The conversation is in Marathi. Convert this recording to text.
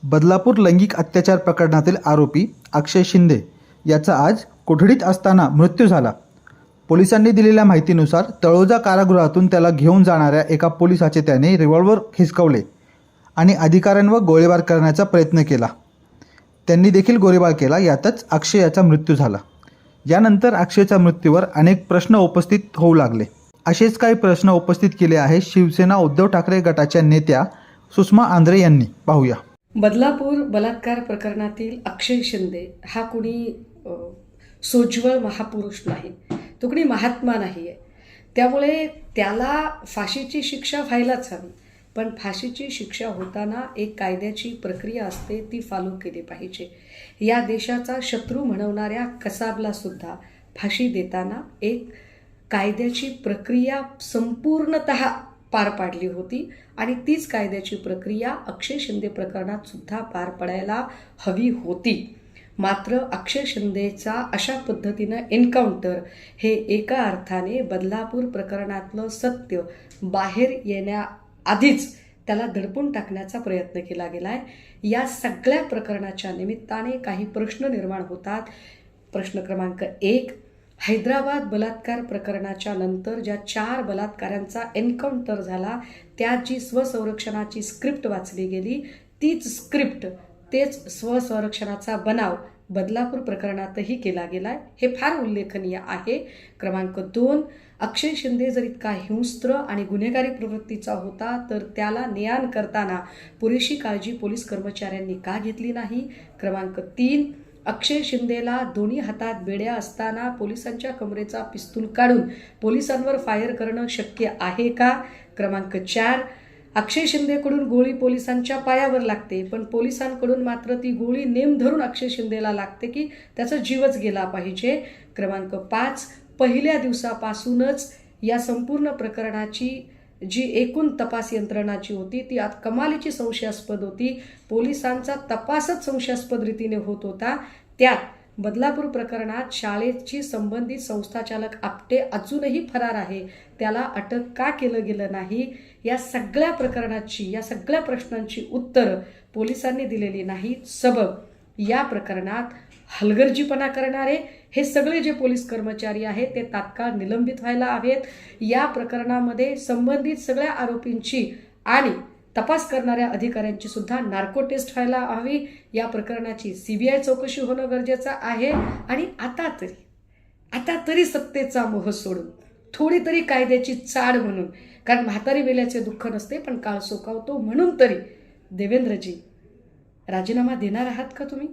बदलापूर लैंगिक अत्याचार प्रकरणातील आरोपी अक्षय शिंदे याचा आज कोठडीत असताना मृत्यू झाला. पोलिसांनी दिलेल्या माहितीनुसार तळोजा कारागृहातून त्याला घेऊन जाणाऱ्या एका पोलिसाचे त्याने रिव्हॉल्वर हिसकावले आणि अधिकाऱ्यांवर गोळीबार करण्याचा प्रयत्न केला. त्यांनी देखील गोळीबार केला. यातच अक्षय याचा मृत्यू झाला. यानंतर अक्षयच्या मृत्यूवर अनेक प्रश्न उपस्थित होऊ लागले. असेच काही प्रश्न उपस्थित केले आहेत शिवसेना उद्धव ठाकरे गटाच्या नेत्या सुषमा आंद्रे यांनी. पाहूया. बदलापूर बलात्कार प्रकरणातील अक्षय शिंदे हा कुणी सोज्वळ महापुरुष नाही, तो कुणी महात्मा नाही आहे. त्यामुळे त्याला फाशीची शिक्षा व्हायलाच हवी. पण फाशीची शिक्षा होताना एक कायद्याची प्रक्रिया असते, ती फॉलो केली पाहिजे. या देशाचा शत्रू म्हणवणाऱ्या कसाबला सुद्धा फाशी देताना एक कायद्याची प्रक्रिया संपूर्णतः पार पाडली होती आणि तीच कायद्याची प्रक्रिया अक्षय शिंदे प्रकरणात सुद्धा पार पडायला हवी होती. मात्र अक्षय शिंदेचा अशा पद्धतीनं एन्काउंटर हे एका अर्थाने बदलापूर प्रकरणातलं सत्य बाहेर येण्याआधीच त्याला दडपून टाकण्याचा प्रयत्न केला गेला आहे. या सगळ्या प्रकरणाच्या निमित्ताने काही प्रश्न निर्माण होतात. प्रश्न क्रमांक 1, हैदराबाद बलात्कार प्रकरणाच्या नंतर ज्या 4 बलात्कारांचा एन्काउंटर झाला, त्यात जी स्वसंरक्षणाची स्क्रिप्ट वाचली गेली, तीच स्क्रिप्ट, तेच स्वसंरक्षणाचा बनाव बदलापूर प्रकरणातही केला गेला आहे. हे फार उल्लेखनीय आहे. क्रमांक 2, अक्षय शिंदे जर इतका हिंस्त्र आणि गुन्हेगारी प्रवृत्तीचा होता तर त्याला नेआण करताना पुरेशी काळजी पोलीस कर्मचाऱ्यांनी का घेतली नाही. क्रमांक 3, अक्षय शिंदेला दोन्ही हातात बेड्या असताना पोलिसांच्या कमरेचा पिस्तूल काढून पोलिसांवर फायर करणं शक्य आहे का. क्रमांक 4, अक्षय शिंदेकडून गोळी पोलिसांच्या पायावर लागते, पण पोलिसांकडून मात्र ती गोळी नेम धरून अक्षय शिंदेला लागते की त्याचा जीवच गेला पाहिजे. क्रमांक 5, पहिल्या दिवसापासूनच या संपूर्ण प्रकरणाची जी एकूण तपास यंत्रणाची होती ती आत कमालीची संशयास्पद होती. पोलिसांचा तपासच संशयास्पद रीतीने होत होता. त्यात बदलापूर प्रकरणात शाळेची संबंधित संस्थाचालक आपटे अजूनही फरार आहे, त्याला अटक का केलं गेलं नाही. या सगळ्या प्रकरणाची, या सगळ्या प्रश्नांची उत्तरं पोलिसांनी दिलेली नाहीत. सबब या प्रकरणात हलगर्जीपणा करणारे हे सगळे जे पोलीस कर्मचारी आहेत ते तात्काळ निलंबित व्हायला हवेत. या प्रकरणामध्ये संबंधित सगळ्या आरोपींची आणि तपास करणाऱ्या अधिकाऱ्यांची सुद्धा नार्को टेस्ट व्हायला हवी. या प्रकरणाची CBI चौकशी होणं गरजेचं आहे. आणि आता तरी सत्तेचा मोह सोडून थोडी तरी कायद्याची चाड म्हणून, कारण म्हातारी वेल्याचे दुःख नसते पण काळ सोकावतो, म्हणून तरी देवेंद्रजी राजीनामा देणार आहात का तुम्ही?